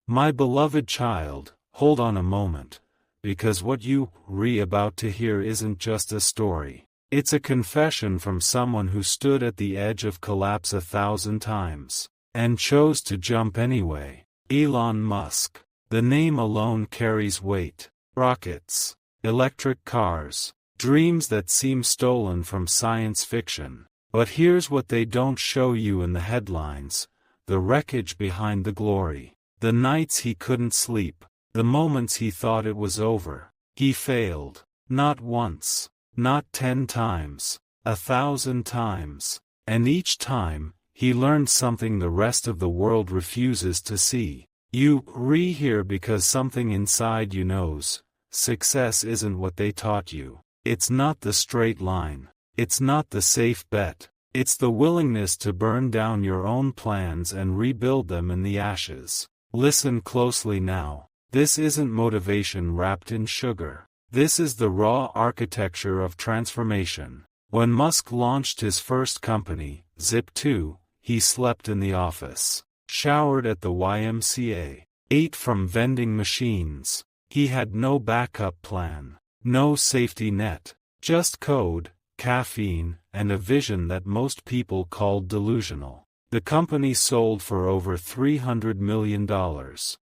My beloved child, hold on a moment, because what you're about to hear isn't just a story. It's a confession from someone who stood at the edge of collapse 1,000 times, and chose to jump anyway. Elon Musk. The name alone carries weight. Rockets, electric cars, dreams that seem stolen from science fiction. But here's what they don't show you in the headlines: the wreckage behind the glory. The nights he couldn't sleep, the moments he thought it was over. He failed. Not once, not 10 times, 1,000 times. And each time, he learned something the rest of the world refuses to see. You're here because something inside you knows. Success isn't what they taught you. It's not the straight line. It's not the safe bet. It's the willingness to burn down your own plans and rebuild them in the ashes. Listen closely now. This isn't motivation wrapped in sugar. This is the raw architecture of transformation. When Musk launched his first company, Zip2, he slept in the office, showered at the YMCA, ate from vending machines. He had no backup plan, no safety net, just code, caffeine, and a vision that most people called delusional. The company sold for over $300 million.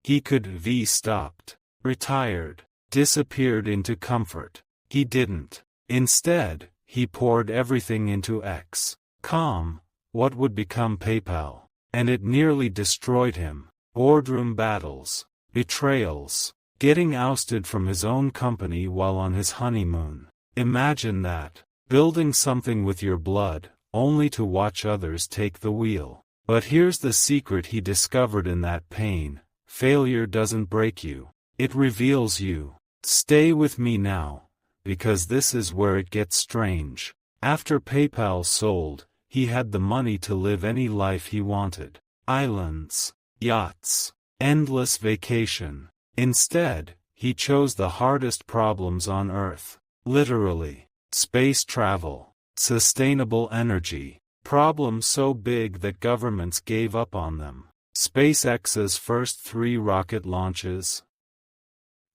He could have stopped, retired, disappeared into comfort. He didn't. Instead, he poured everything into X.com, what would become PayPal. And it nearly destroyed him. Boardroom battles, betrayals, getting ousted from his own company while on his honeymoon. Imagine that. Building something with your blood, only to watch others take the wheel. But here's the secret he discovered in that pain: failure doesn't break you, it reveals you. Stay with me now, because this is where it gets strange. After PayPal sold, he had the money to live any life he wanted. Islands, yachts, endless vacation. Instead, he chose the hardest problems on Earth. Literally. Space travel, sustainable energy, problems so big that governments gave up on them. SpaceX's first 3 rocket launches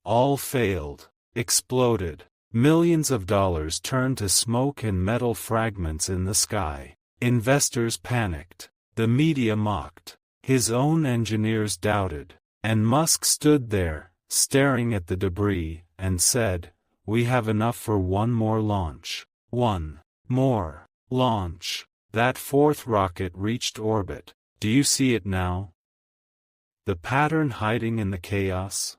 all failed, exploded. Millions of dollars turned to smoke and metal fragments in the sky. Investors panicked. The media mocked. His own engineers doubted. And Musk stood there, staring at the debris, and said, "We have enough for one more launch." One more launch. That 4th rocket reached orbit. Do you see it now? The pattern hiding in the chaos?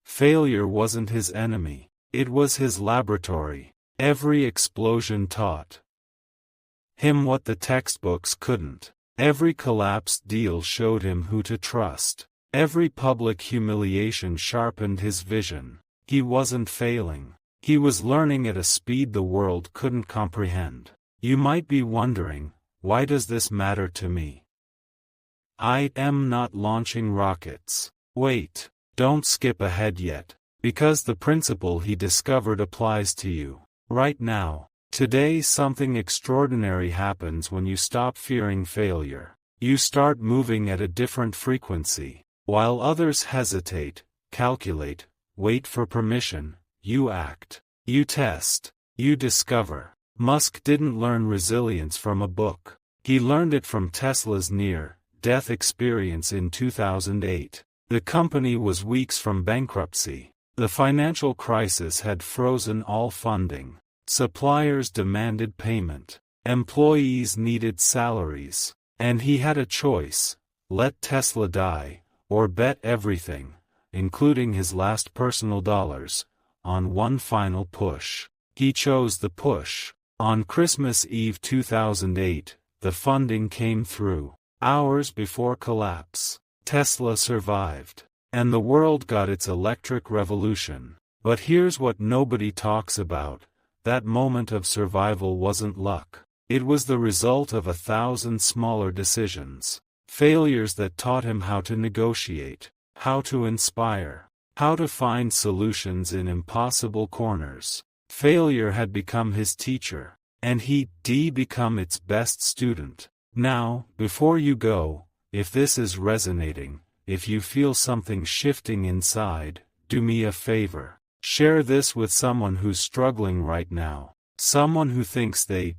Failure wasn't his enemy. It was his laboratory. Every explosion taught him what the textbooks couldn't. Every collapsed deal showed him who to trust. Every public humiliation sharpened his vision. He wasn't failing. He was learning at a speed the world couldn't comprehend. You might be wondering, why does this matter to me? I am not launching rockets. Wait, don't skip ahead yet, because the principle he discovered applies to you. Right now, today, something extraordinary happens when you stop fearing failure. You start moving at a different frequency. While others hesitate, calculate, wait for permission, you act. You test. You discover. Musk didn't learn resilience from a book. He learned it from Tesla's near-death experience in 2008. The company was weeks from bankruptcy. The financial crisis had frozen all funding. Suppliers demanded payment. Employees needed salaries. And he had a choice: let Tesla die, or bet everything, including his last personal dollars, on one final push. He chose the push. On Christmas Eve 2008, the funding came through. Hours before collapse, Tesla survived. And the world got its electric revolution. But here's what nobody talks about. That moment of survival wasn't luck. It was the result of 1,000 smaller decisions. Failures that taught him how to negotiate, how to inspire, how to find solutions in impossible corners. Failure had become his teacher, and he'd become its best student. Now, before you go, if this is resonating, if you feel something shifting inside, do me a favor. Share this with someone who's struggling right now. Someone who thinks they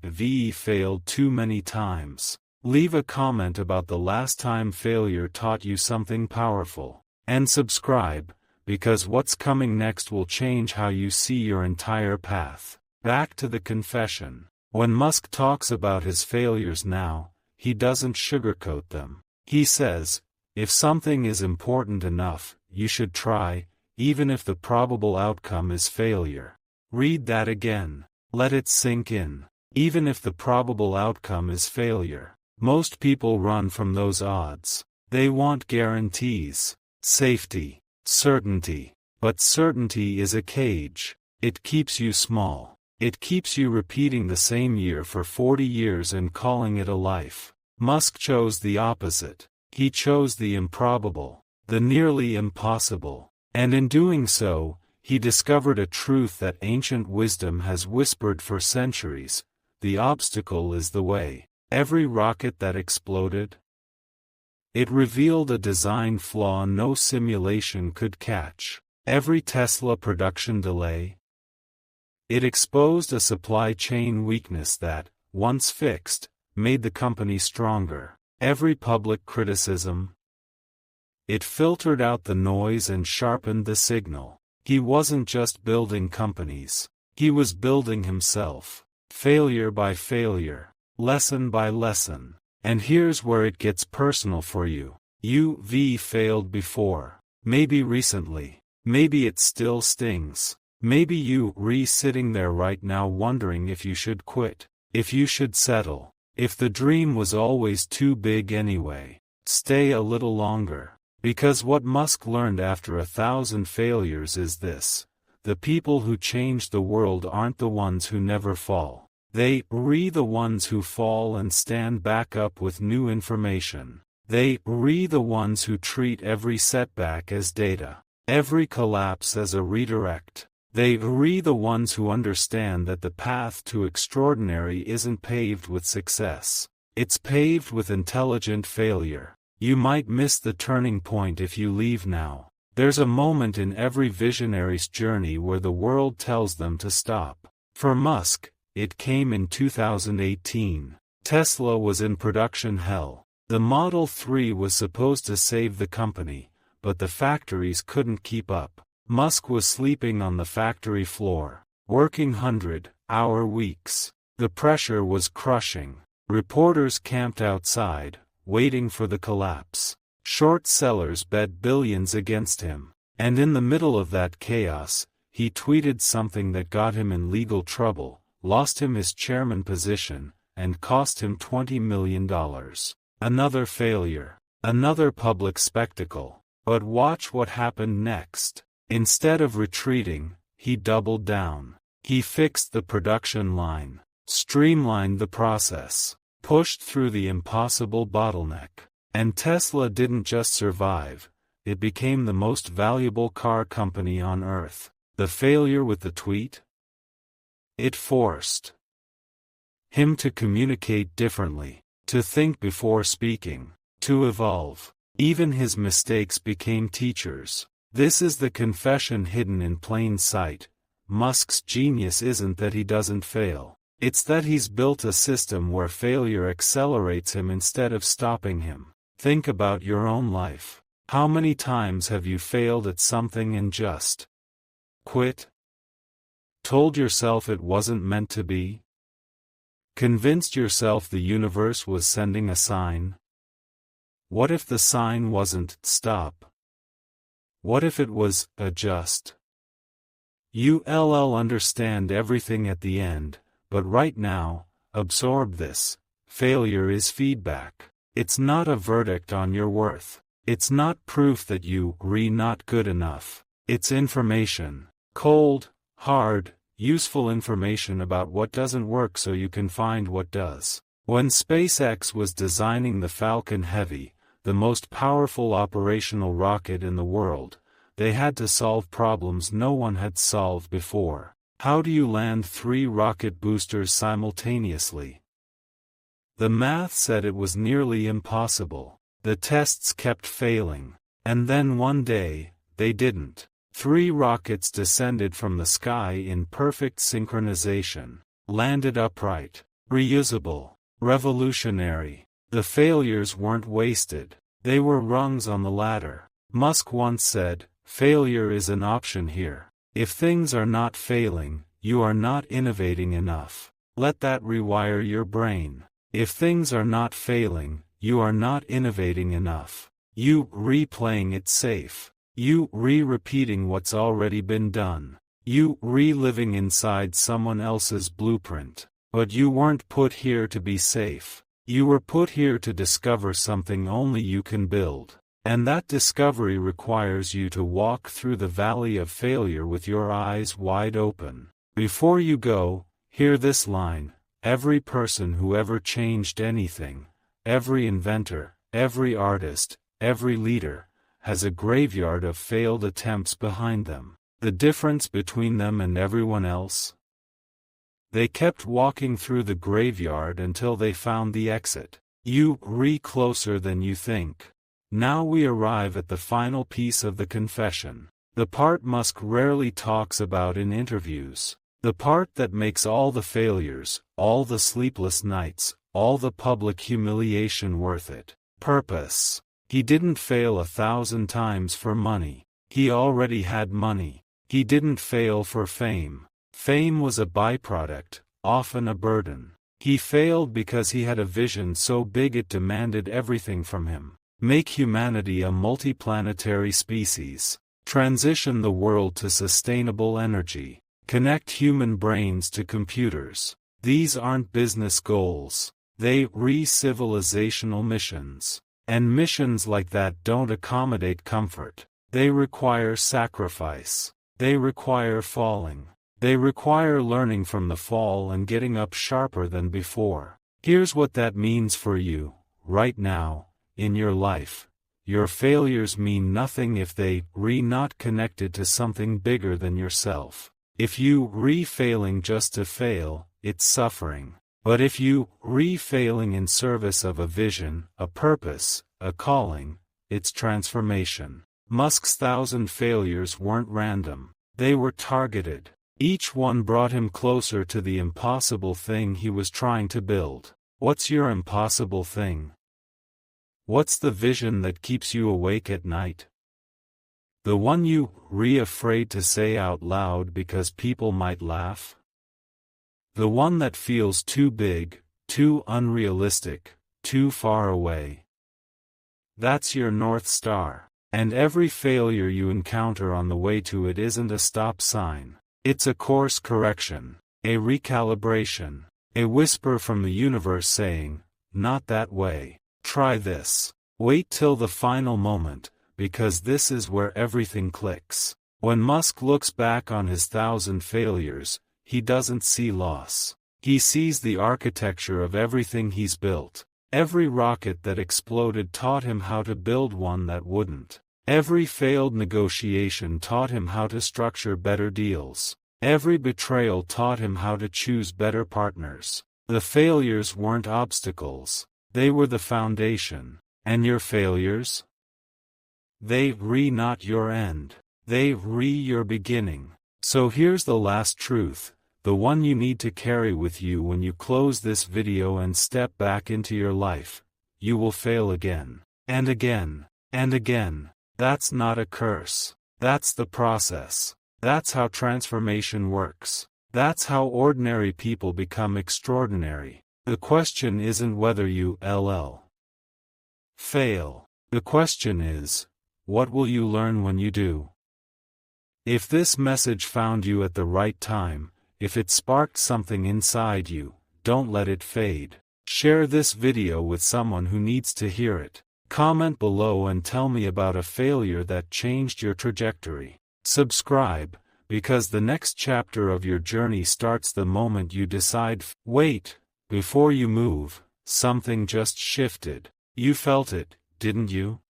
failed too many times. Leave a comment about the last time failure taught you something powerful. And subscribe, because what's coming next will change how you see your entire path. Back to the confession. When Musk talks about his failures now, he doesn't sugarcoat them. He says, if something is important enough, you should try, even if the probable outcome is failure. Read that again. Let it sink in. Even if the probable outcome is failure. Most people run from those odds. They want guarantees, safety, certainty. But certainty is a cage. It keeps you small. It keeps you repeating the same year for 40 years and calling it a life. Musk chose the opposite. He chose the improbable, the nearly impossible. And in doing so, he discovered a truth that ancient wisdom has whispered for centuries: the obstacle is the way. Every rocket that exploded, it revealed a design flaw no simulation could catch. Every Tesla production delay, it exposed a supply chain weakness that, once fixed, made the company stronger. Every public criticism, it filtered out the noise and sharpened the signal. He wasn't just building companies. He was building himself. Failure by failure. Lesson by lesson. And here's where it gets personal for you. You've failed before. Maybe recently. Maybe it still stings. Maybe you're sitting there right now wondering if you should quit. If you should settle. If the dream was always too big anyway. Stay a little longer. Because what Musk learned after 1,000 failures is this: the people who change the world aren't the ones who never fall. They're the ones who fall and stand back up with new information. They're the ones who treat every setback as data, every collapse as a redirect. They're the ones who understand that the path to extraordinary isn't paved with success. It's paved with intelligent failure. You might miss the turning point if you leave now. There's a moment in every visionary's journey where the world tells them to stop. For Musk, it came in 2018. Tesla was in production hell. The Model 3 was supposed to save the company, but the factories couldn't keep up. Musk was sleeping on the factory floor, working 100-hour weeks. The pressure was crushing. Reporters camped outside, waiting for the collapse. Short sellers bet billions against him. And in the middle of that chaos, he tweeted something that got him in legal trouble, lost him his chairman position, and cost him $20 million. Another failure. Another public spectacle. But watch what happened next. Instead of retreating, he doubled down. He fixed the production line, streamlined the process, pushed through the impossible bottleneck. And Tesla didn't just survive, it became the most valuable car company on Earth. The failure with the tweet? It forced him to communicate differently, to think before speaking, to evolve. Even his mistakes became teachers. This is the confession hidden in plain sight. Musk's genius isn't that he doesn't fail. It's that he's built a system where failure accelerates him instead of stopping him. Think about your own life. How many times have you failed at something and just quit? Told yourself it wasn't meant to be? Convinced yourself the universe was sending a sign? What if the sign wasn't stop? What if it was adjust? You'll understand everything at the end. But right now, absorb this. Failure is feedback. It's not a verdict on your worth. It's not proof that you're not good enough. It's information. Cold, hard, useful information about what doesn't work so you can find what does. When SpaceX was designing the Falcon Heavy, the most powerful operational rocket in the world, they had to solve problems no one had solved before. How do you land 3 rocket boosters simultaneously? The math said it was nearly impossible. The tests kept failing. And then one day, they didn't. 3 rockets descended from the sky in perfect synchronization, landed upright, reusable, revolutionary. The failures weren't wasted. They were rungs on the ladder. Musk once said, "Failure is an option here. If things are not failing, you are not innovating enough. Let that rewire your brain. If things are not failing, you are not innovating enough. You replaying it safe. You repeating what's already been done. You reliving inside someone else's blueprint. But you weren't put here to be safe. You were put here to discover something only you can build. And that discovery requires you to walk through the valley of failure with your eyes wide open. Before you go, hear this line: every person who ever changed anything, every inventor, every artist, every leader, has a graveyard of failed attempts behind them. The difference between them and everyone else? They kept walking through the graveyard until they found the exit. You closer than you think. Now we arrive at the final piece of the confession. The part Musk rarely talks about in interviews. The part that makes all the failures, all the sleepless nights, all the public humiliation worth it. Purpose. He didn't fail 1,000 times for money. He already had money. He didn't fail for fame. Fame was a byproduct, often a burden. He failed because he had a vision so big it demanded everything from him. Make humanity a multiplanetary species. Transition the world to sustainable energy. Connect human brains to computers. These aren't business goals. They re-civilizational missions. And missions like that don't accommodate comfort. They require sacrifice. They require falling. They require learning from the fall and getting up sharper than before. Here's what that means for you, right now, in your life. Your failures mean nothing if they not connected to something bigger than yourself. If you failing just to fail, it's suffering. But if you failing in service of a vision, a purpose, a calling, it's transformation. Musk's 1,000 failures weren't random. They were targeted. Each one brought him closer to the impossible thing he was trying to build. What's your impossible thing? What's the vision that keeps you awake at night? The one you afraid to say out loud because people might laugh? The one that feels too big, too unrealistic, too far away. That's your North Star. And every failure you encounter on the way to it isn't a stop sign. It's a course correction, a recalibration, a whisper from the universe saying, not that way. Try this. Wait till the final moment, because this is where everything clicks. When Musk looks back on his 1,000 failures, he doesn't see loss. He sees the architecture of everything he's built. Every rocket that exploded taught him how to build one that wouldn't. Every failed negotiation taught him how to structure better deals. Every betrayal taught him how to choose better partners. The failures weren't obstacles. They were the foundation. And your failures? They not your end. They your beginning. So here's the last truth, the one you need to carry with you when you close this video and step back into your life. You will fail again. And again. And again. That's not a curse. That's the process. That's how transformation works. That's how ordinary people become extraordinary. The question isn't whether you fail. The question is, what will you learn when you do? If this message found you at the right time, if it sparked something inside you, don't let it fade. Share this video with someone who needs to hear it. Comment below and tell me about a failure that changed your trajectory. Subscribe, because the next chapter of your journey starts the moment you decide. Wait, before you move, something just shifted. You felt it, didn't you?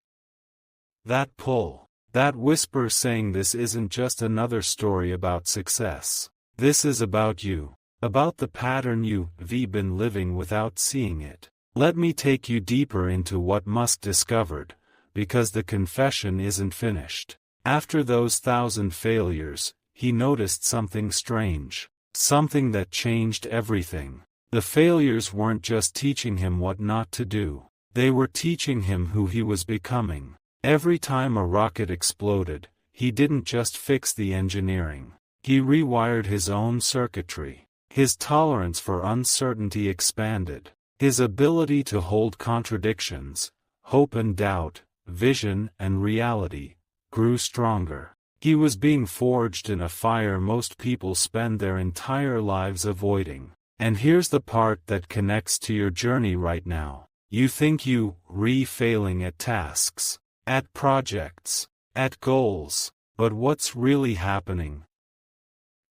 That pull. That whisper saying this isn't just another story about success. This is about you. About the pattern you've been living without seeing it. Let me take you deeper into what Musk discovered, because the confession isn't finished. After those 1,000 failures, he noticed something strange. Something that changed everything. The failures weren't just teaching him what not to do. They were teaching him who he was becoming. Every time a rocket exploded, he didn't just fix the engineering. He rewired his own circuitry. His tolerance for uncertainty expanded. His ability to hold contradictions, hope and doubt, vision and reality, grew stronger. He was being forged in a fire most people spend their entire lives avoiding. And here's the part that connects to your journey right now. You think you failing at tasks, at projects, at goals, but what's really happening?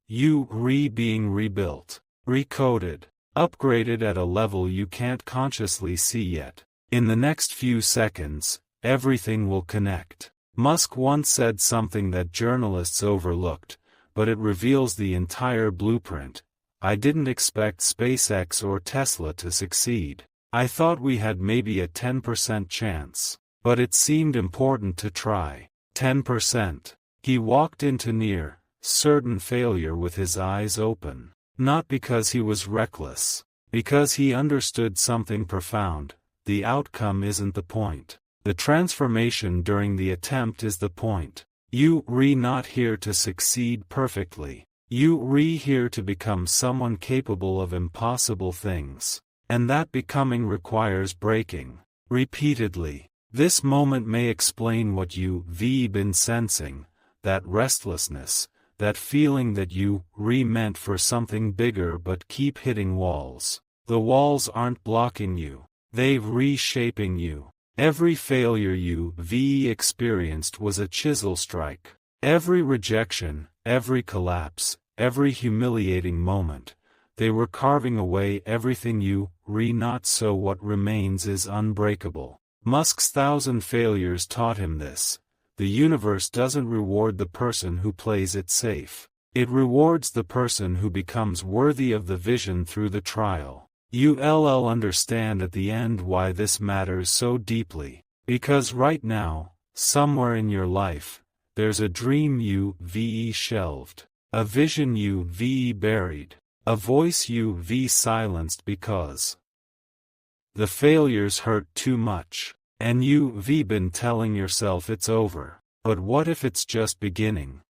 You being rebuilt, recoded, upgraded at a level you can't consciously see yet. In the next few seconds, everything will connect. Musk once said something that journalists overlooked, but it reveals the entire blueprint. I didn't expect SpaceX or Tesla to succeed. I thought we had maybe a 10% chance. But it seemed important to try. 10%. He walked into near, certain failure with his eyes open. Not because he was reckless. Because he understood something profound. The outcome isn't the point. The transformation during the attempt is the point. You not here to succeed perfectly. You here to become someone capable of impossible things. And that becoming requires breaking. Repeatedly. This moment may explain what you've been sensing. That restlessness. That feeling that you meant for something bigger but keep hitting walls. The walls aren't blocking you. They're reshaping you. Every failure you experienced was a chisel strike. Every rejection, every collapse, every humiliating moment, they were carving away everything you not so what remains is unbreakable. Musk's 1,000 failures taught him this. The universe doesn't reward the person who plays it safe. It rewards the person who becomes worthy of the vision through the trial. You'll understand at the end why this matters so deeply. Because right now, somewhere in your life, there's a dream you shelved. A vision you buried. A voice you silenced because the failures hurt too much. And you've been telling yourself it's over. But what if it's just beginning?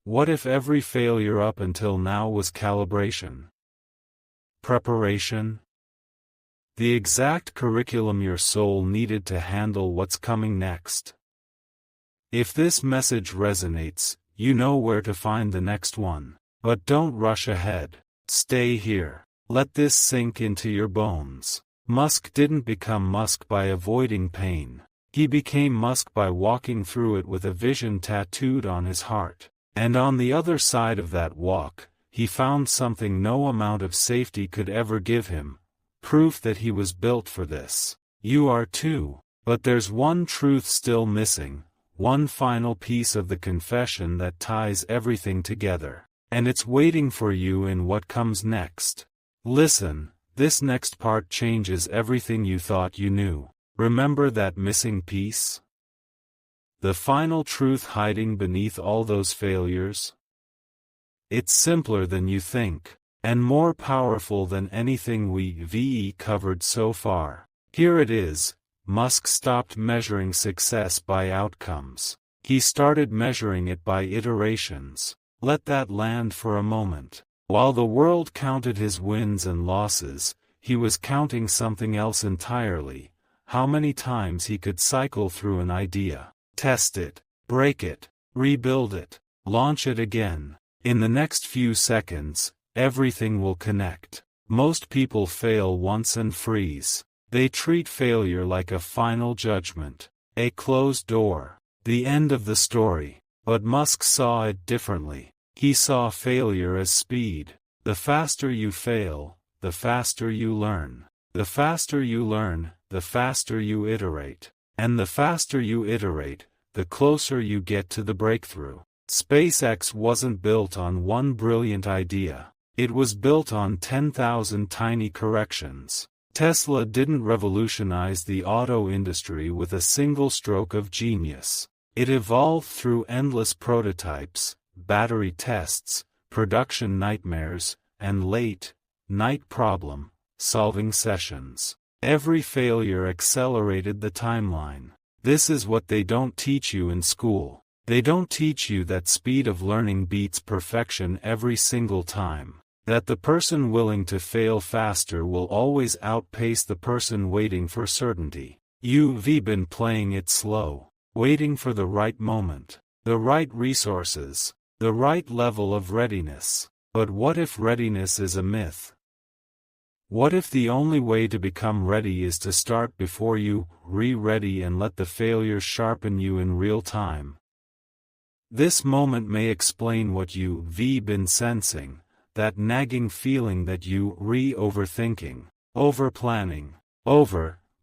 What if every failure up until now was calibration? Preparation? The exact curriculum your soul needed to handle what's coming next. If this message resonates, you know where to find the next one. But don't rush ahead. Stay here. Let this sink into your bones. Musk didn't become Musk by avoiding pain. He became Musk by walking through it with a vision tattooed on his heart. And on the other side of that walk, he found something no amount of safety could ever give him. Proof that he was built for this. You are too. But there's one truth still missing. One final piece of the confession that ties everything together. And it's waiting for you in what comes next. Listen, this next part changes everything you thought you knew. Remember that missing piece? The final truth hiding beneath all those failures? It's simpler than you think, and more powerful than anything we've covered so far. Here it is. Musk stopped measuring success by outcomes. He started measuring it by iterations. Let that land for a moment. While the world counted his wins and losses, he was counting something else entirely. How many times he could cycle through an idea, test it, break it, rebuild it, launch it again. In the next few seconds, everything will connect. Most people fail once and freeze. They treat failure like a final judgment, a closed door, the end of the story. But Musk saw it differently. He saw failure as speed. The faster you fail, the faster you learn. The faster you learn, the faster you iterate. And the faster you iterate, the closer you get to the breakthrough. SpaceX wasn't built on one brilliant idea. It was built on 10,000 tiny corrections. Tesla didn't revolutionize the auto industry with a single stroke of genius. It evolved through endless prototypes, battery tests, production nightmares, and late-night problem-solving sessions. Every failure accelerated the timeline. This is what they don't teach you in school. They don't teach you that speed of learning beats perfection every single time. That the person willing to fail faster will always outpace the person waiting for certainty. You've been playing it slow, waiting for the right moment, the right resources, the right level of readiness. But what if readiness is a myth? What if the only way to become ready is to start before you ready and let the failures sharpen you in real time? This moment may explain what you've been sensing, that nagging feeling that you overthinking, over-planning,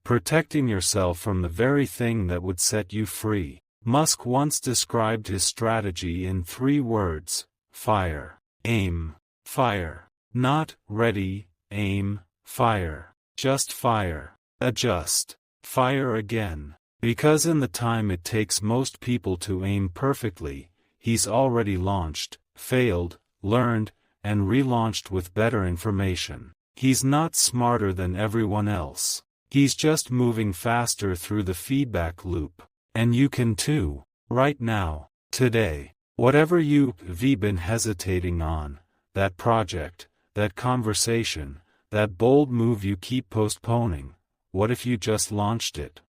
protecting yourself from the very thing that would set you free. Musk once described his strategy in 3 words: fire, aim, fire. Not ready, aim, fire. Just fire. Adjust. Fire again. Because in the time it takes most people to aim perfectly, he's already launched, failed, learned, and relaunched with better information. He's not smarter than everyone else. He's just moving faster through the feedback loop. And you can too. Right now. Today. Whatever you've been hesitating on, that project, that conversation, that bold move you keep postponing, what if you just launched it?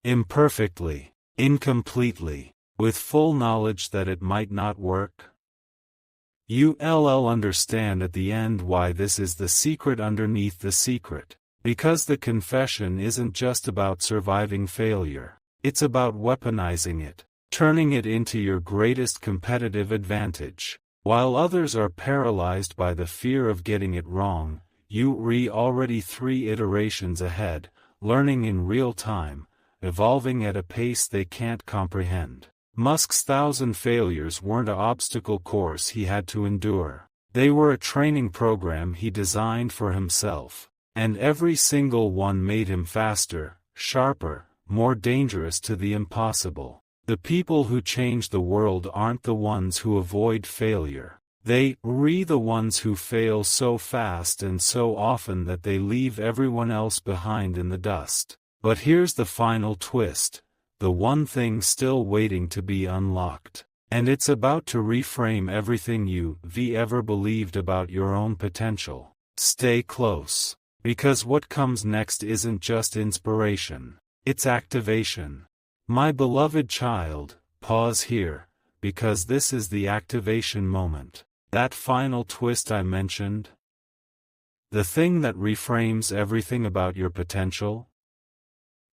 Imperfectly, incompletely, with full knowledge that it might not work? You'll understand at the end why this is the secret underneath the secret. Because the confession isn't just about surviving failure. It's about weaponizing it, turning it into your greatest competitive advantage. While others are paralyzed by the fear of getting it wrong, you're already 3 iterations ahead, learning in real time, evolving at a pace they can't comprehend. Musk's 1,000 failures weren't an obstacle course he had to endure. They were a training program he designed for himself. And every single one made him faster, sharper, more dangerous to the impossible. The people who change the world aren't the ones who avoid failure. They're the ones who fail so fast and so often that they leave everyone else behind in the dust. But here's the final twist. The one thing still waiting to be unlocked. And it's about to reframe everything you've ever believed about your own potential. Stay close. Because what comes next isn't just inspiration. It's activation. My beloved child, pause here, because this is the activation moment. That final twist I mentioned. The thing that reframes everything about your potential.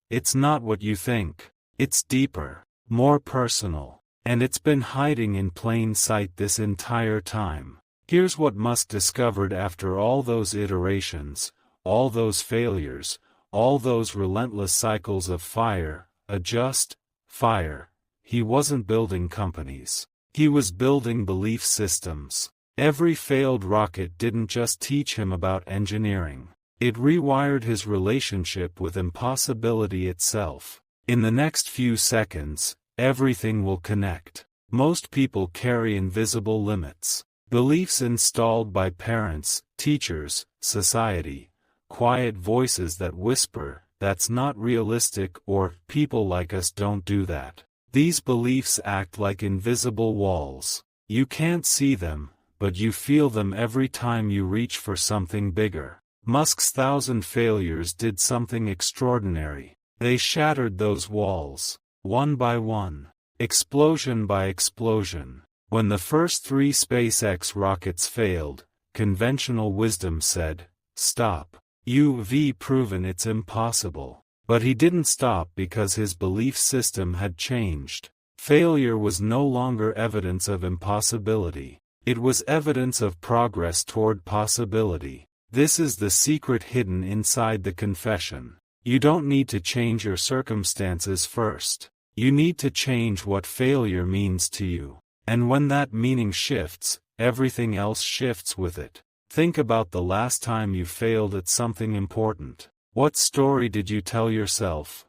It's not what you think. It's deeper, more personal, and it's been hiding in plain sight this entire time. Here's what Musk discovered after all those iterations, all those failures, all those relentless cycles of fire, adjust, fire. He wasn't building companies. He was building belief systems. Every failed rocket didn't just teach him about engineering. It rewired his relationship with impossibility itself. In the next few seconds, everything will connect. Most people carry invisible limits. Beliefs installed by parents, teachers, society. Quiet voices that whisper, "That's not realistic," or "People like us don't do that." These beliefs act like invisible walls. You can't see them, but you feel them every time you reach for something bigger. Musk's 1,000 failures did something extraordinary. They shattered those walls, one by one, explosion by explosion. When the first 3 SpaceX rockets failed, conventional wisdom said, "Stop. You've proven it's impossible." But he didn't stop because his belief system had changed. Failure was no longer evidence of impossibility. It was evidence of progress toward possibility. This is the secret hidden inside the confession. You don't need to change your circumstances first. You need to change what failure means to you. And when that meaning shifts, everything else shifts with it. Think about the last time you failed at something important. What story did you tell yourself?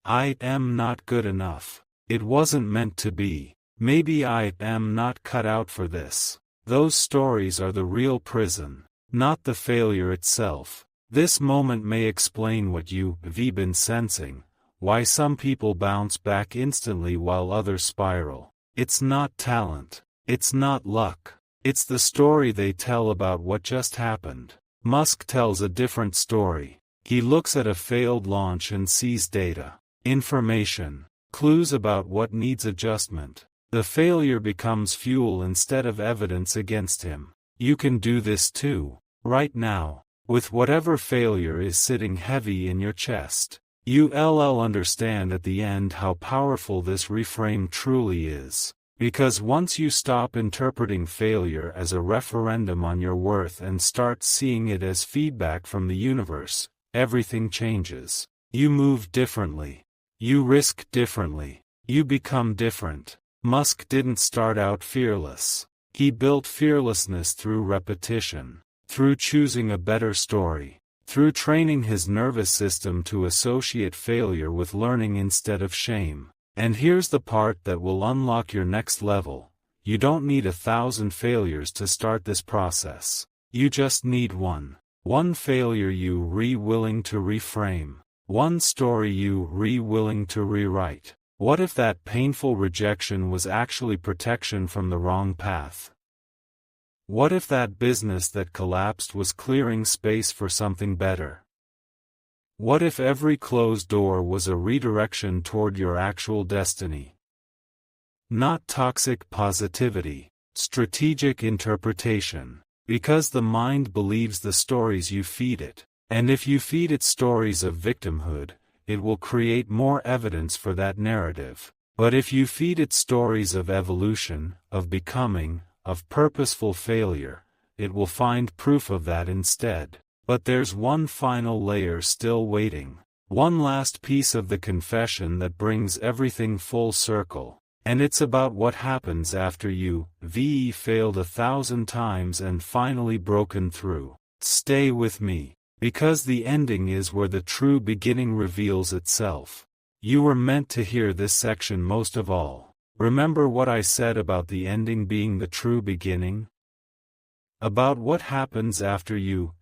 I am not good enough. It wasn't meant to be. Maybe I am not cut out for this. Those stories are the real prison, not the failure itself. This moment may explain what you've been sensing, why some people bounce back instantly while others spiral. It's not talent. It's not luck. It's the story they tell about what just happened. Musk tells a different story. He looks at a failed launch and sees data, information, clues about what needs adjustment. The failure becomes fuel instead of evidence against him. You can do this too, right now, with whatever failure is sitting heavy in your chest. You'll understand at the end how powerful this reframe truly is. Because once you stop interpreting failure as a referendum on your worth and start seeing it as feedback from the universe, everything changes. You move differently. You risk differently. You become different. Musk didn't start out fearless. He built fearlessness through repetition, through choosing a better story, through training his nervous system to associate failure with learning instead of shame. And here's the part that will unlock your next level. You don't need 1,000 failures to start this process. You just need one. One failure you willing to reframe. One story you willing to rewrite. What if that painful rejection was actually protection from the wrong path? What if that business that collapsed was clearing space for something better? What if every closed door was a redirection toward your actual destiny? Not toxic positivity, strategic interpretation. Because the mind believes the stories you feed it. And if you feed it stories of victimhood, it will create more evidence for that narrative. But if you feed it stories of evolution, of becoming, of purposeful failure, it will find proof of that instead. But there's one final layer still waiting. One last piece of the confession that brings everything full circle. And it's about what happens after you failed 1,000 times and finally broken through. Stay with me. Because the ending is where the true beginning reveals itself. You were meant to hear this section most of all. Remember what I said about the ending being the true beginning? About what happens after you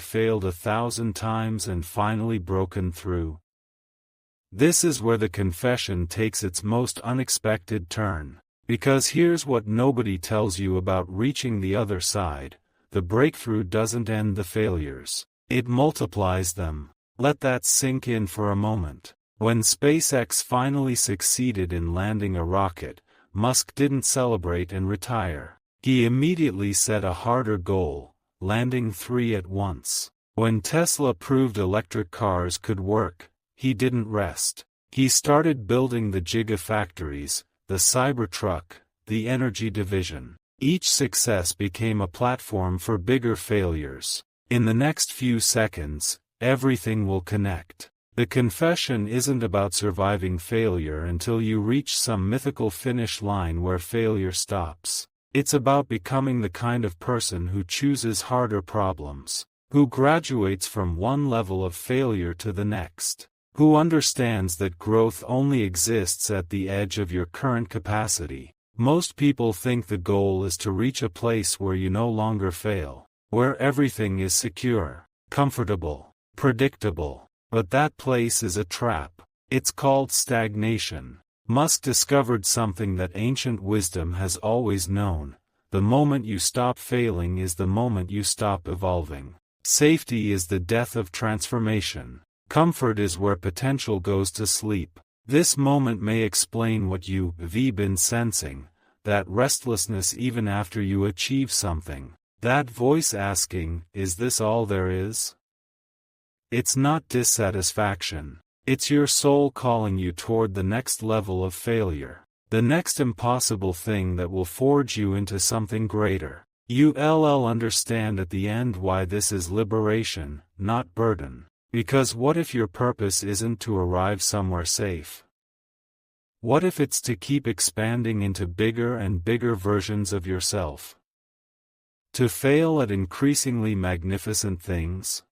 failed 1,000 times and finally broken through. This is where the confession takes its most unexpected turn. Because here's what nobody tells you about reaching the other side. The breakthrough doesn't end the failures. It multiplies them. Let that sink in for a moment. When SpaceX finally succeeded in landing a rocket, Musk didn't celebrate and retire. He immediately set a harder goal, landing 3 at once. When Tesla proved electric cars could work, he didn't rest. He started building the gigafactories, the Cybertruck, the energy division. Each success became a platform for bigger failures. In the next few seconds, everything will connect. The confession isn't about surviving failure until you reach some mythical finish line where failure stops. It's about becoming the kind of person who chooses harder problems, who graduates from one level of failure to the next, who understands that growth only exists at the edge of your current capacity. Most people think the goal is to reach a place where you no longer fail, where everything is secure, comfortable, predictable. But that place is a trap. It's called stagnation. Musk discovered something that ancient wisdom has always known. The moment you stop failing is the moment you stop evolving. Safety is the death of transformation. Comfort is where potential goes to sleep. This moment may explain what you've been sensing, that restlessness even after you achieve something. That voice asking, "Is this all there is?" It's not dissatisfaction. It's your soul calling you toward the next level of failure. The next impossible thing that will forge you into something greater. You'll understand at the end why this is liberation, not burden. Because what if your purpose isn't to arrive somewhere safe? What if it's to keep expanding into bigger and bigger versions of yourself? To fail at increasingly magnificent things?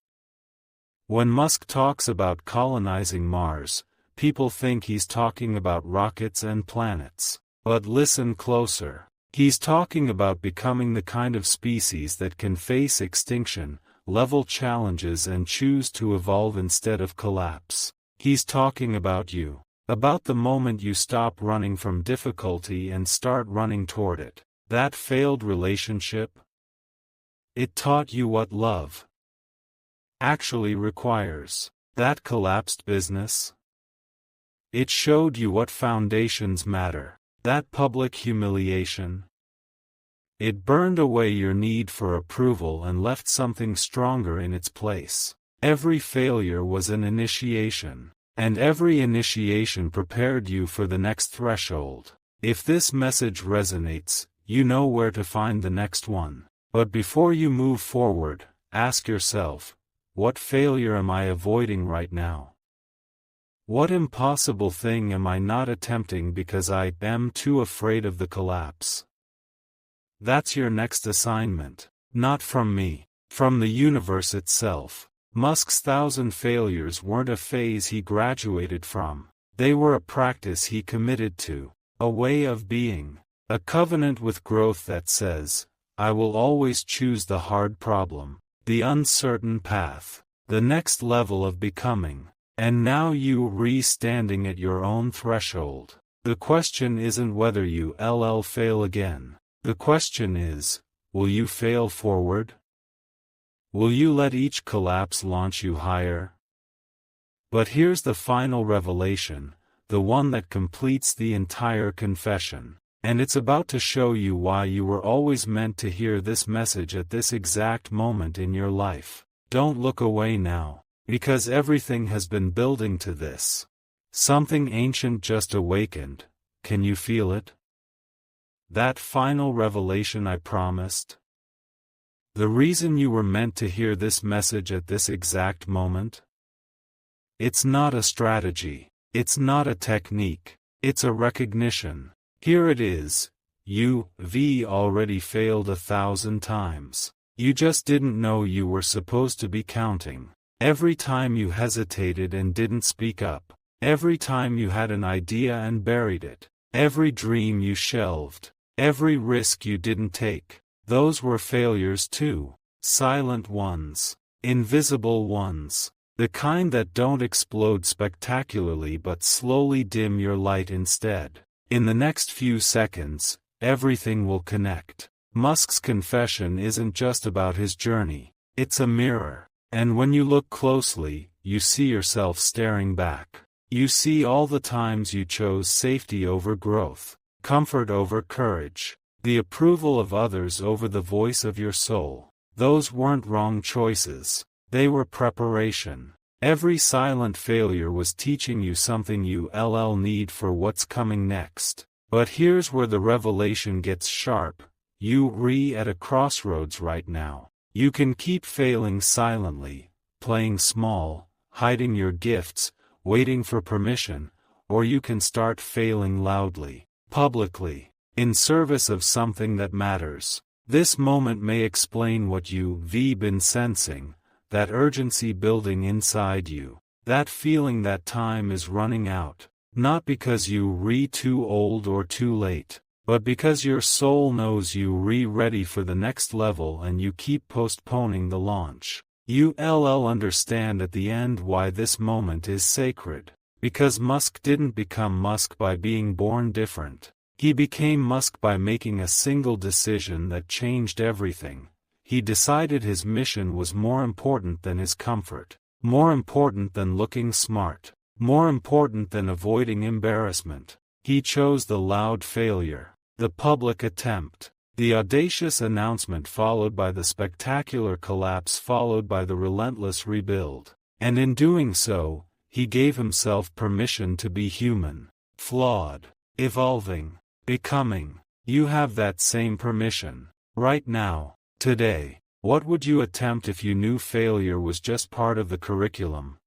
When Musk talks about colonizing Mars, people think he's talking about rockets and planets. But listen closer. He's talking about becoming the kind of species that can face extinction, level challenges and choose to evolve instead of collapse. He's talking about you. About the moment you stop running from difficulty and start running toward it. That failed relationship? It taught you what love actually requires. That collapsed business? It showed you what foundations matter. That public humiliation? It burned away your need for approval and left something stronger in its place. Every failure was an initiation, and every initiation prepared you for the next threshold. If this message resonates, you know where to find the next one. But before you move forward, ask yourself, what failure am I avoiding right now? What impossible thing am I not attempting because I am too afraid of the collapse? That's your next assignment. Not from me, from the universe itself. Musk's 1,000 failures weren't a phase he graduated from. They were a practice he committed to, a way of being, a covenant with growth that says, I will always choose the hard problem, the uncertain path, the next level of becoming. And now you standing at your own threshold. The question isn't whether you fail again. The question is, will you fail forward? Will you let each collapse launch you higher? But here's the final revelation, the one that completes the entire confession. And it's about to show you why you were always meant to hear this message at this exact moment in your life. Don't look away now, because everything has been building to this. Something ancient just awakened. Can you feel it? That final revelation I promised? The reason you were meant to hear this message at this exact moment? It's not a strategy. It's not a technique. It's a recognition. Here it is. You already failed 1,000 times. You just didn't know you were supposed to be counting. Every time you hesitated and didn't speak up. Every time you had an idea and buried it. Every dream you shelved. Every risk you didn't take. Those were failures too. Silent ones. Invisible ones. The kind that don't explode spectacularly but slowly dim your light instead. In the next few seconds, everything will connect. Musk's confession isn't just about his journey. It's a mirror. And when you look closely, you see yourself staring back. You see all the times you chose safety over growth, comfort over courage, the approval of others over the voice of your soul. Those weren't wrong choices. They were preparation. Every silent failure was teaching you something you need for what's coming next. But here's where the revelation gets sharp. You at a crossroads right now. You can keep failing silently, playing small, hiding your gifts, waiting for permission, or you can start failing loudly, publicly, in service of something that matters. This moment may explain what you've been sensing, that urgency building inside you, that feeling that time is running out, not because you're too old or too late, but because your soul knows you're ready for the next level and you keep postponing the launch. You understand at the end why this moment is sacred. Because Musk didn't become Musk by being born different. He became Musk by making a single decision that changed everything. He decided his mission was more important than his comfort, more important than looking smart, more important than avoiding embarrassment. He chose the loud failure, the public attempt, the audacious announcement followed by the spectacular collapse followed by the relentless rebuild. And in doing so, he gave himself permission to be human, flawed, evolving, becoming. You have that same permission. Right now, today. What would you attempt if you knew failure was just part of the curriculum?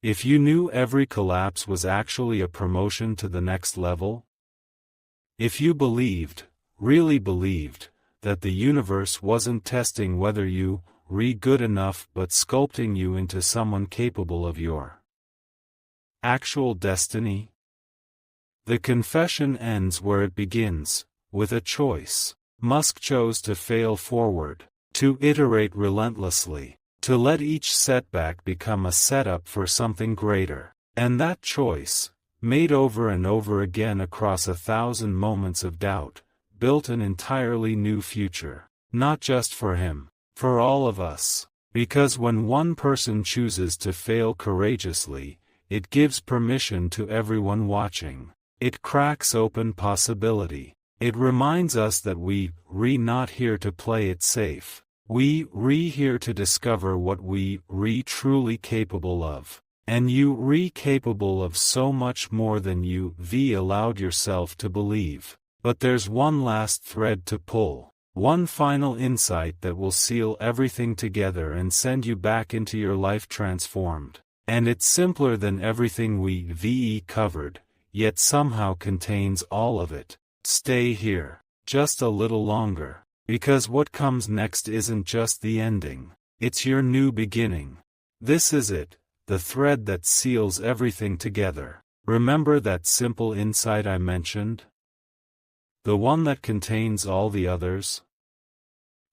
If you knew every collapse was actually a promotion to the next level? If you believed, really believed, that the universe wasn't testing whether you good enough but sculpting you into someone capable of your actual destiny? The confession ends where it begins, with a choice. Musk chose to fail forward, to iterate relentlessly, to let each setback become a setup for something greater. And that choice, made over and over again across 1,000 moments of doubt, built an entirely new future. Not just for him, for all of us. Because when one person chooses to fail courageously, it gives permission to everyone watching. It cracks open possibility. It reminds us that we not here to play it safe. We here to discover what we truly capable of. And you capable of so much more than you allowed yourself to believe. But there's one last thread to pull. One final insight that will seal everything together and send you back into your life transformed. And it's simpler than everything we covered, yet somehow contains all of it. Stay here, just a little longer, because what comes next isn't just the ending, it's your new beginning. This is it, the thread that seals everything together. Remember that simple insight I mentioned? The one that contains all the others?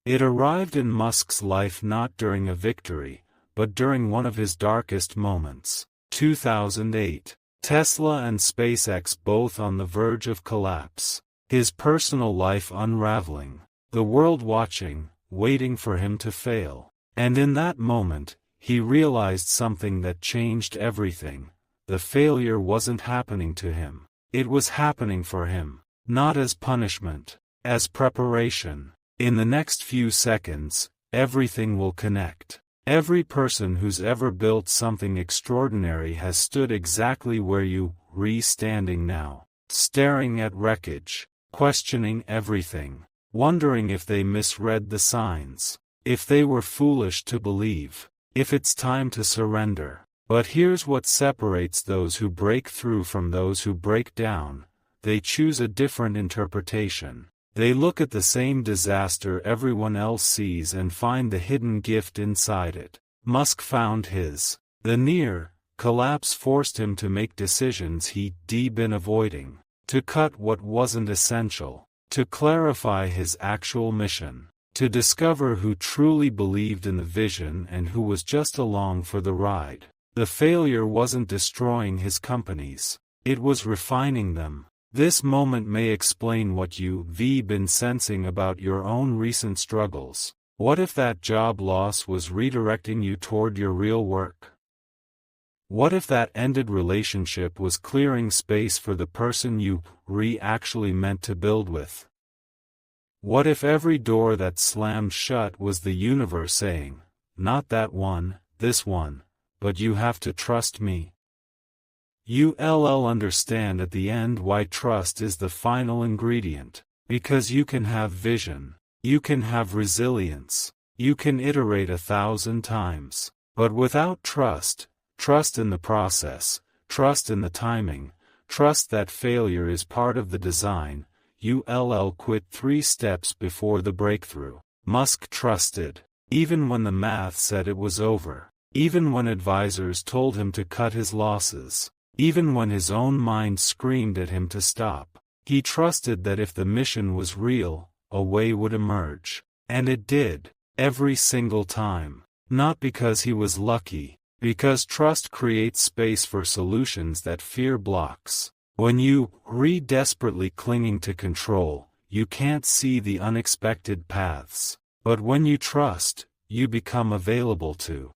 It arrived in Musk's life not during a victory, but during one of his darkest moments. 2008. Tesla and SpaceX both on the verge of collapse. His personal life unraveling. The world watching, waiting for him to fail. And in that moment, he realized something that changed everything. The failure wasn't happening to him. It was happening for him. Not as punishment, as preparation. In the next few seconds, everything will connect. Every person who's ever built something extraordinary has stood exactly where you standing now, staring at wreckage, questioning everything, wondering if they misread the signs, if they were foolish to believe, if it's time to surrender. But here's what separates those who break through from those who break down. They choose a different interpretation. They look at the same disaster everyone else sees and find the hidden gift inside it. Musk found his. The near collapse forced him to make decisions he'd been avoiding, to cut what wasn't essential, to clarify his actual mission, to discover who truly believed in the vision and who was just along for the ride. The failure wasn't destroying his companies, it was refining them. This moment may explain what you've been sensing about your own recent struggles. What if that job loss was redirecting you toward your real work? What if that ended relationship was clearing space for the person you actually meant to build with? What if every door that slammed shut was the universe saying, not that one, this one, but you have to trust me? You'll understand at the end why trust is the final ingredient. Because you can have vision, you can have resilience, you can iterate 1,000 times. But without trust, trust in the process, trust in the timing, trust that failure is part of the design, you'll quit 3 steps before the breakthrough. Musk trusted, even when the math said it was over, even when advisors told him to cut his losses. Even when his own mind screamed at him to stop, he trusted that if the mission was real, a way would emerge. And it did, every single time. Not because he was lucky, because trust creates space for solutions that fear blocks. When you desperately clinging to control, you can't see the unexpected paths. But when you trust, you become available to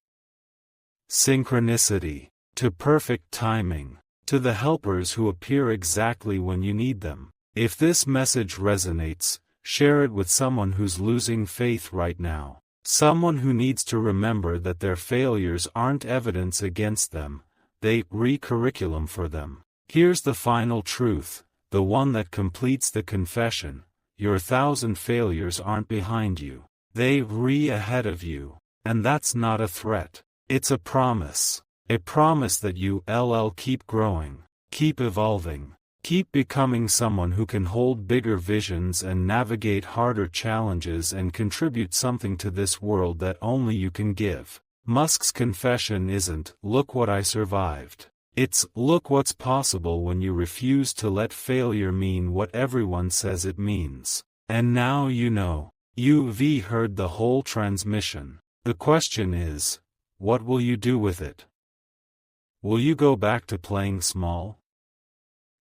synchronicity. To perfect timing, to the helpers who appear exactly when you need them. If this message resonates, share it with someone who's losing faith right now. Someone who needs to remember that their failures aren't evidence against them, they curriculum for them. Here's the final truth, the one that completes the confession. Your 1,000 failures aren't behind you. They ahead of you. And that's not a threat. It's a promise. A promise that you'll keep growing, keep evolving, Keep becoming someone who can hold bigger visions and navigate harder challenges and contribute something to this world that only you can give. Musk's confession isn't, "Look what I survived." It's, "Look what's possible when you refuse to let failure mean what everyone says it means." And now you know. You've heard the whole transmission. The question is, what will you do with it? Will you go back to playing small?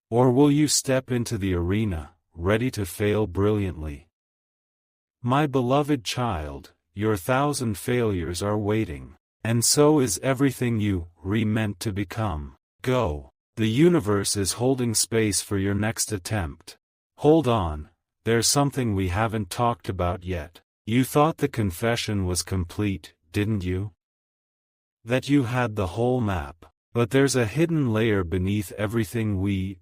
Or will you step into the arena, ready to fail brilliantly? My beloved child, your 1,000 failures are waiting. And so is everything you meant to become. Go. The universe is holding space for your next attempt. Hold on, there's something we haven't talked about yet. You thought the confession was complete, didn't you? That you had the whole map. But there's a hidden layer beneath everything we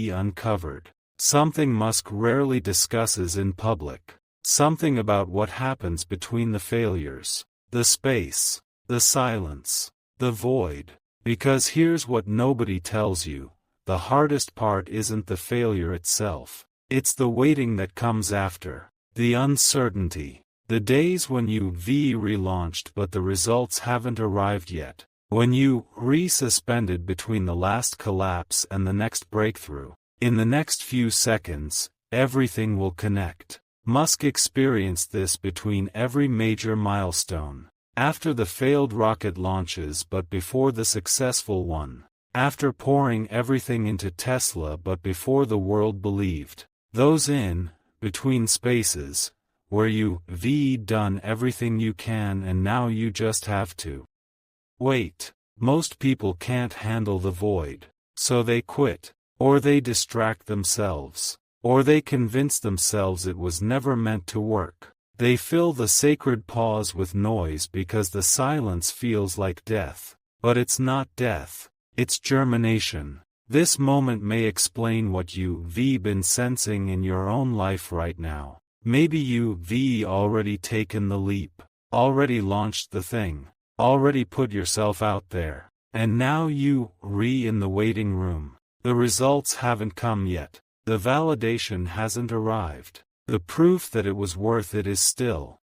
uncovered. Something Musk rarely discusses in public. Something about what happens between the failures. The space. The silence. The void. Because here's what nobody tells you. The hardest part isn't the failure itself. It's the waiting that comes after. The uncertainty. The days when you relaunched but the results haven't arrived yet. When you suspended between the last collapse and the next breakthrough. In the next few seconds, everything will connect. Musk experienced this between every major milestone. After the failed rocket launches but before the successful one. After pouring everything into Tesla but before the world believed. Those between spaces, where you done everything you can and now you just have to wait. Most people can't handle the void. So they quit. Or they distract themselves. Or they convince themselves it was never meant to work. They fill the sacred pause with noise because the silence feels like death. But it's not death. It's germination. This moment may explain what you've been sensing in your own life right now. Maybe you've already taken the leap. Already launched the thing. Already put yourself out there. And now you in the waiting room. The results haven't come yet. The validation hasn't arrived. The proof that it was worth it is still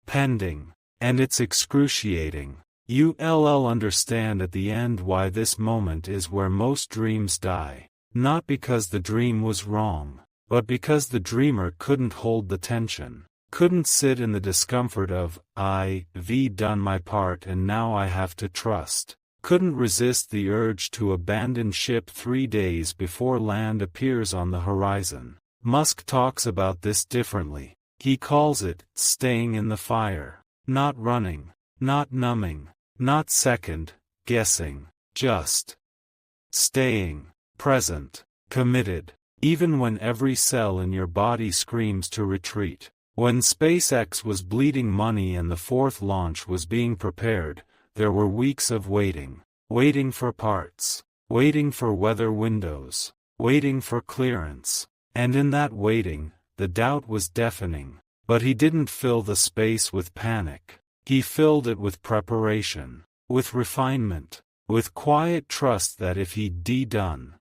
pending. And it's excruciating. You'll understand at the end why this moment is where most dreams die. Not because the dream was wrong, but because the dreamer couldn't hold the tension. Couldn't sit in the discomfort of, I've done my part and now I have to trust. Couldn't resist the urge to abandon ship 3 days before land appears on the horizon. Musk talks about this differently. He calls it, staying in the fire. Not running. Not numbing. Not second guessing. Just staying. Present. Committed. Even when every cell in your body screams to retreat. When SpaceX was bleeding money and the 4th launch was being prepared, there were weeks of waiting. Waiting for parts. Waiting for weather windows. Waiting for clearance. And in that waiting, the doubt was deafening. But he didn't fill the space with panic. He filled it with preparation. With refinement. With quiet trust that if he'd done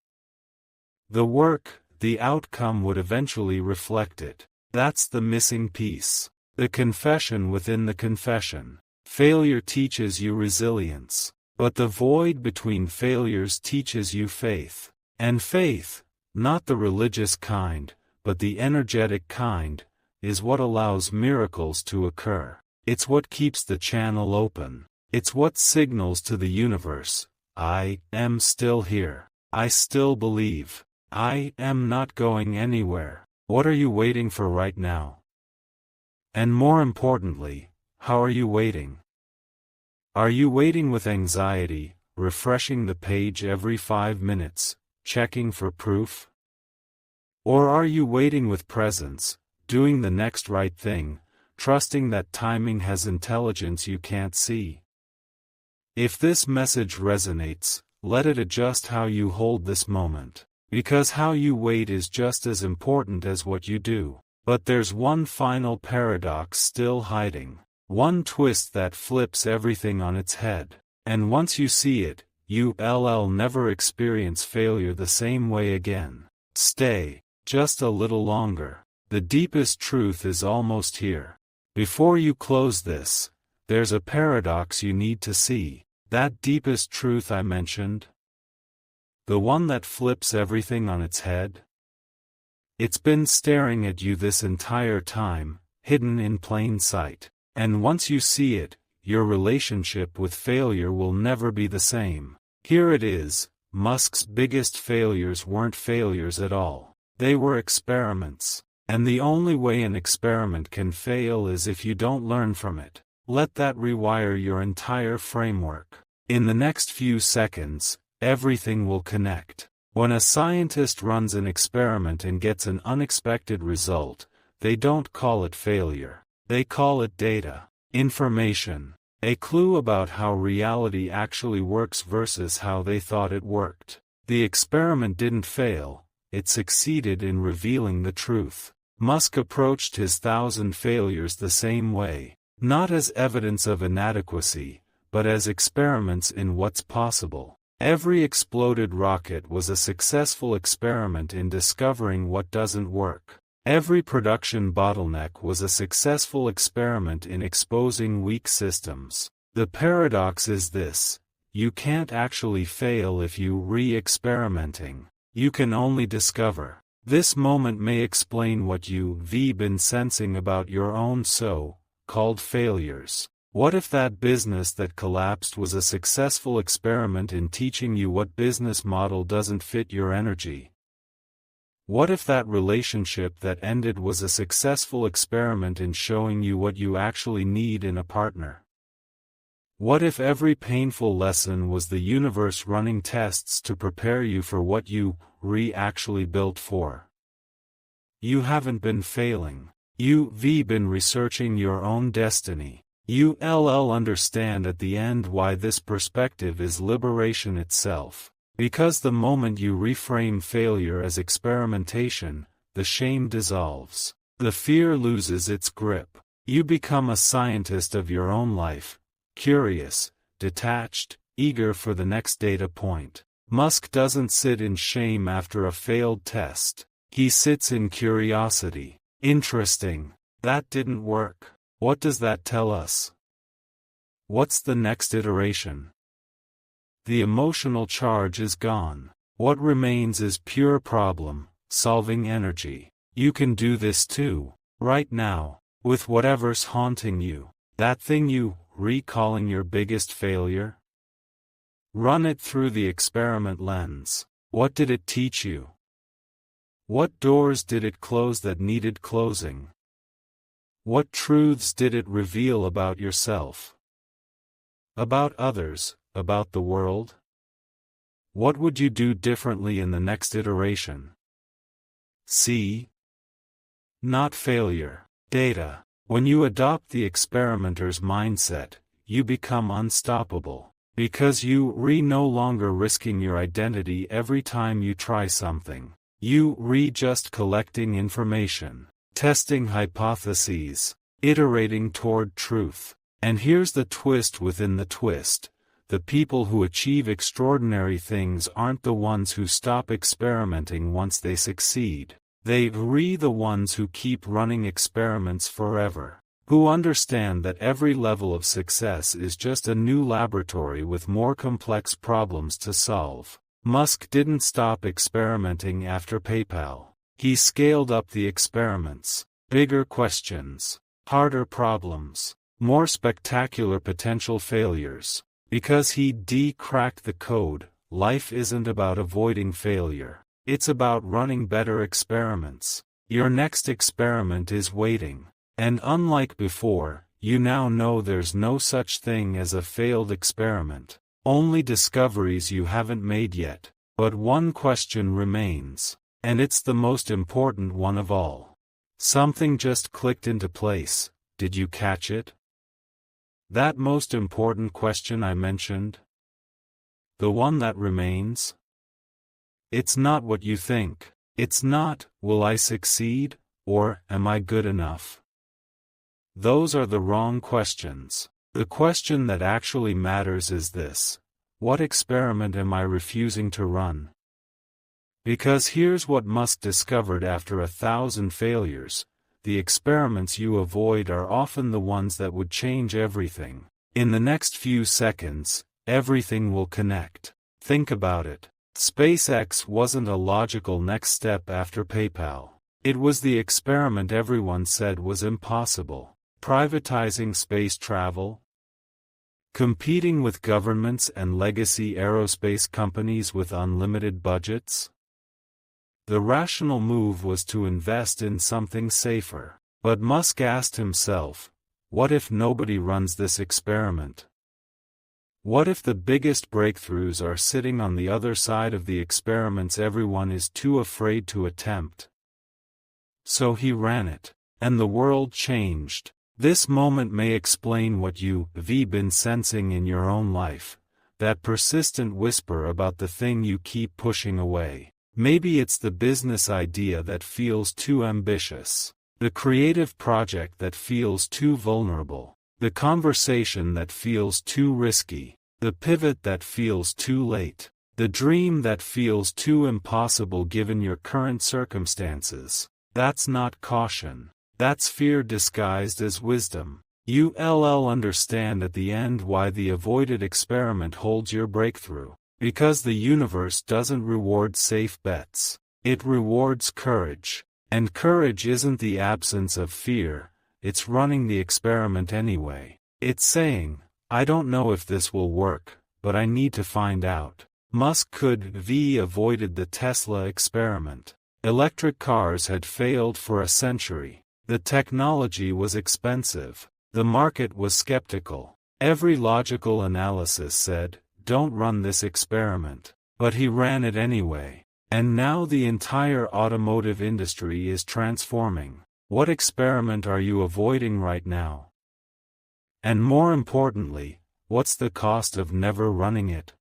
the work, the outcome would eventually reflect it. That's the missing piece. The confession within the confession. Failure teaches you resilience. But the void between failures teaches you faith. And faith, not the religious kind, but the energetic kind, is what allows miracles to occur. It's what keeps the channel open. It's what signals to the universe, I am still here. I still believe. I am not going anywhere. What are you waiting for right now? And more importantly, how are you waiting? Are you waiting with anxiety, refreshing the page every 5 minutes, checking for proof? Or are you waiting with presence, doing the next right thing, trusting that timing has intelligence you can't see? If this message resonates, let it adjust how you hold this moment. Because how you wait is just as important as what you do. But there's one final paradox still hiding. One twist that flips everything on its head. And once you see it, you'll never experience failure the same way again. Stay, just a little longer. The deepest truth is almost here. Before you close this, there's a paradox you need to see. That deepest truth I mentioned? The one that flips everything on its head? It's been staring at you this entire time, hidden in plain sight. And once you see it, your relationship with failure will never be the same. Here it is: Musk's biggest failures weren't failures at all. They were experiments. And the only way an experiment can fail is if you don't learn from it. Let that rewire your entire framework. In the next few seconds, everything will connect. When a scientist runs an experiment and gets an unexpected result, they don't call it failure. They call it data, information, a clue about how reality actually works versus how they thought it worked. The experiment didn't fail, it succeeded in revealing the truth. Musk approached his 1,000 failures the same way, not as evidence of inadequacy, but as experiments in what's possible. Every exploded rocket was a successful experiment in discovering what doesn't work. Every production bottleneck was a successful experiment in exposing weak systems. The paradox is this: you can't actually fail if you re-experimenting. You can only discover. This moment may explain what you've been sensing about your own so-called failures. What if that business that collapsed was a successful experiment in teaching you what business model doesn't fit your energy? What if that relationship that ended was a successful experiment in showing you what you actually need in a partner? What if every painful lesson was the universe running tests to prepare you for what you actually built for? You haven't been failing. You've been researching your own destiny. You'll understand at the end why this perspective is liberation itself. Because the moment you reframe failure as experimentation, the shame dissolves. The fear loses its grip. You become a scientist of your own life, curious, detached, eager for the next data point. Musk doesn't sit in shame after a failed test. He sits in curiosity. Interesting. That didn't work. What does that tell us? What's the next iteration? The emotional charge is gone. What remains is pure problem-solving energy. You can do this too, right now, with whatever's haunting you. That thing you recalling your biggest failure? Run it through the experiment lens. What did it teach you? What doors did it close that needed closing? What truths did it reveal about yourself? About others, about the world? What would you do differently in the next iteration? See? Not failure. Data. When you adopt the experimenter's mindset, you become unstoppable. Because you no longer risking your identity every time you try something. You just collecting information, testing hypotheses, iterating toward truth. And here's the twist within the twist. The people who achieve extraordinary things aren't the ones who stop experimenting once they succeed. They're the ones who keep running experiments forever. Who understand that every level of success is just a new laboratory with more complex problems to solve. Musk didn't stop experimenting after PayPal. He scaled up the experiments. Bigger questions, harder problems, more spectacular potential failures. Because he cracked the code, life isn't about avoiding failure. It's about running better experiments. Your next experiment is waiting. And unlike before, you now know there's no such thing as a failed experiment. Only discoveries you haven't made yet. But one question remains. And it's the most important one of all. Something just clicked into place. Did you catch it? That most important question I mentioned? The one that remains? It's not what you think. It's not, will I succeed, or am I good enough? Those are the wrong questions. The question that actually matters is this: what experiment am I refusing to run? Because here's what Musk discovered after 1,000 failures: the experiments you avoid are often the ones that would change everything. In the next few seconds, everything will connect. Think about it. SpaceX wasn't a logical next step after PayPal. It was the experiment everyone said was impossible. Privatizing space travel? Competing with governments and legacy aerospace companies with unlimited budgets? The rational move was to invest in something safer. But Musk asked himself, what if nobody runs this experiment? What if the biggest breakthroughs are sitting on the other side of the experiments everyone is too afraid to attempt? So he ran it. And the world changed. This moment may explain what you've been sensing in your own life, that persistent whisper about the thing you keep pushing away. Maybe it's the business idea that feels too ambitious, the creative project that feels too vulnerable, the conversation that feels too risky, the pivot that feels too late, the dream that feels too impossible given your current circumstances. That's not caution. That's fear disguised as wisdom. You'll understand at the end why the avoided experiment holds your breakthrough. Because the universe doesn't reward safe bets. It rewards courage. And courage isn't the absence of fear, it's running the experiment anyway. It's saying, I don't know if this will work, but I need to find out. Musk could have avoided the Tesla experiment. Electric cars had failed for a century. The technology was expensive. The market was skeptical. Every logical analysis said, don't run this experiment. But he ran it anyway. And now the entire automotive industry is transforming. What experiment are you avoiding right now? And more importantly, what's the cost of never running it?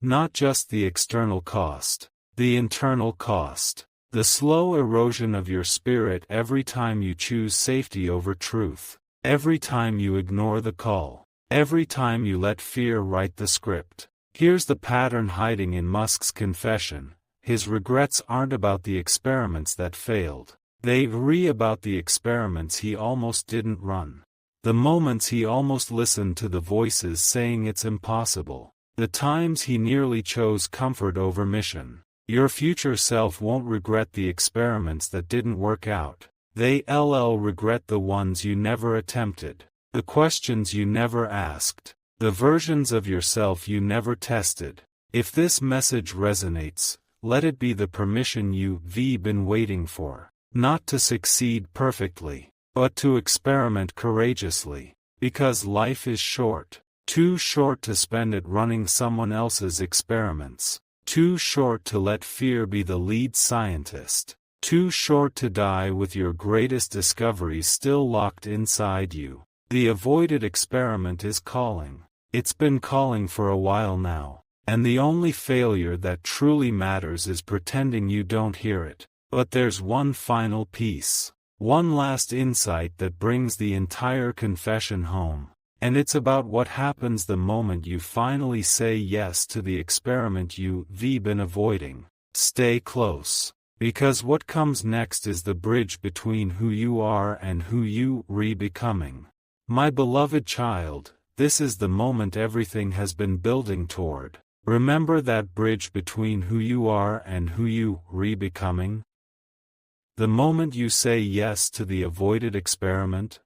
Not just the external cost, the internal cost. The slow erosion of your spirit every time you choose safety over truth. Every time you ignore the call. Every time you let fear write the script. Here's the pattern hiding in Musk's confession. His regrets aren't about the experiments that failed. They're about the experiments he almost didn't run. The moments he almost listened to the voices saying it's impossible. The times he nearly chose comfort over mission. Your future self won't regret the experiments that didn't work out. They'll regret the ones you never attempted. The questions you never asked. The versions of yourself you never tested. If this message resonates, let it be the permission you've been waiting for. Not to succeed perfectly, but to experiment courageously. Because life is short. Too short to spend it running someone else's experiments. Too short to let fear be the lead scientist. Too short to die with your greatest discoveries still locked inside you. The avoided experiment is calling. It's been calling for a while now. And the only failure that truly matters is pretending you don't hear it. But there's one final piece. One last insight that brings the entire confession home. And it's about what happens the moment you finally say yes to the experiment you've been avoiding. Stay close. Because what comes next is the bridge between who you are and who you're becoming. My beloved child, this is the moment everything has been building toward. Remember that bridge between who you are and who you're becoming? The moment you say yes to the avoided experiment?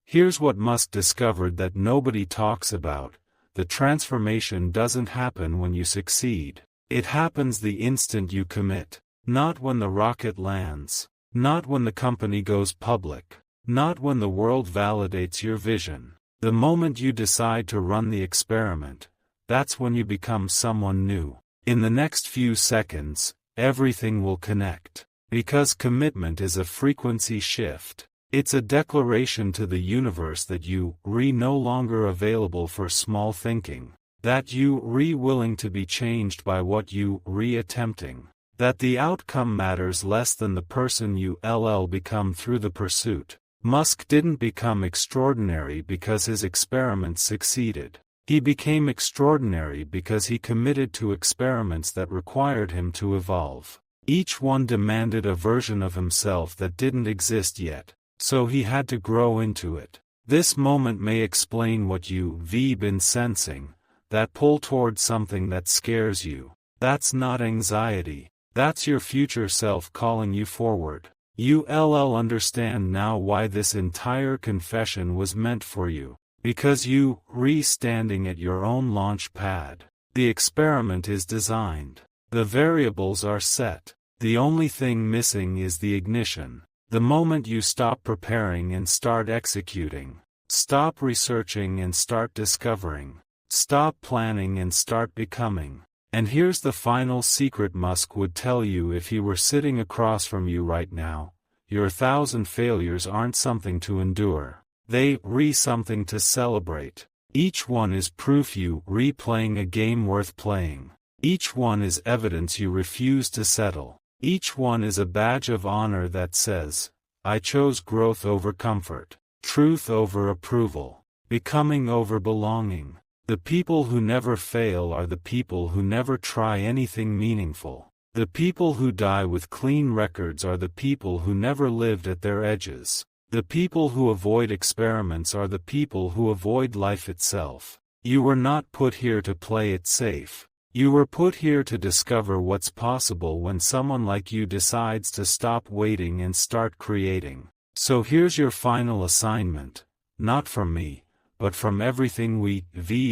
Here's what Musk discovered that nobody talks about. The transformation doesn't happen when you succeed. It happens the instant you commit. Not when the rocket lands. Not when the company goes public. Not when the world validates your vision. The moment you decide to run the experiment, that's when you become someone new. In the next few seconds, everything will connect. Because commitment is a frequency shift. It's a declaration to the universe that you're no longer available for small thinking. That you're willing to be changed by what you're attempting. That the outcome matters less than the person you'll become through the pursuit. Musk didn't become extraordinary because his experiments succeeded. He became extraordinary because he committed to experiments that required him to evolve. Each one demanded a version of himself that didn't exist yet, so he had to grow into it. This moment may explain what you've been sensing, that pull towards something that scares you. That's not anxiety. That's your future self calling you forward. You'll understand now why this entire confession was meant for you. Because you, standing at your own launch pad. The experiment is designed. The variables are set. The only thing missing is the ignition. The moment you stop preparing and start executing. Stop researching and start discovering. Stop planning and start becoming. And here's the final secret Musk would tell you if he were sitting across from you right now. Your 1,000 failures aren't something to endure. They something to celebrate. Each one is proof you playing a game worth playing. Each one is evidence you refuse to settle. Each one is a badge of honor that says, I chose growth over comfort, truth over approval, becoming over belonging. The people who never fail are the people who never try anything meaningful. The people who die with clean records are the people who never lived at their edges. The people who avoid experiments are the people who avoid life itself. You were not put here to play it safe. You were put here to discover what's possible when someone like you decides to stop waiting and start creating. So here's your final assignment, not from me, but from everything we've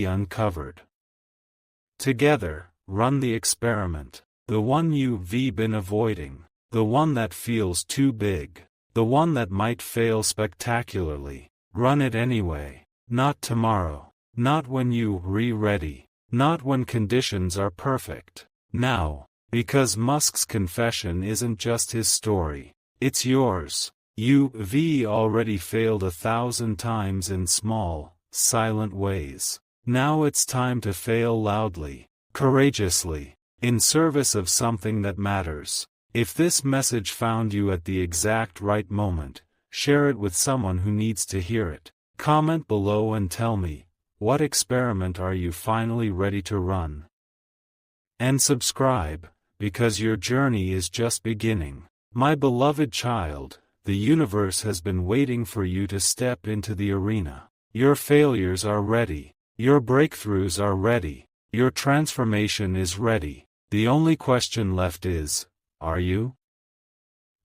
uncovered. Together, run the experiment. The one you've been avoiding. The one that feels too big. The one that might fail spectacularly. Run it anyway. Not tomorrow. Not when you're ready. Not when conditions are perfect. Now. Because Musk's confession isn't just his story. It's yours. You've already failed 1,000 times in small, silent ways. Now it's time to fail loudly, courageously, in service of something that matters. If this message found you at the exact right moment, share it with someone who needs to hear it. Comment below and tell me, what experiment are you finally ready to run? And subscribe, because your journey is just beginning. My beloved child, the universe has been waiting for you to step into the arena. Your failures are ready. Your breakthroughs are ready. Your transformation is ready. The only question left is, are you?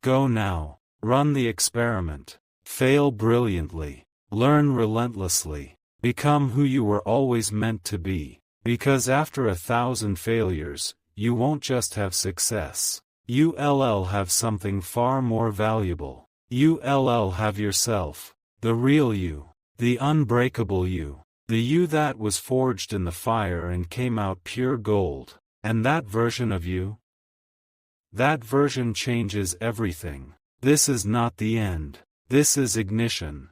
Go now. Run the experiment. Fail brilliantly. Learn relentlessly. Become who you were always meant to be. Because after 1,000 failures, you won't just have success. You'll have something far more valuable. You'll have yourself. The real you. The unbreakable you. The you that was forged in the fire and came out pure gold. And that version of you? That version changes everything. This is not the end. This is ignition.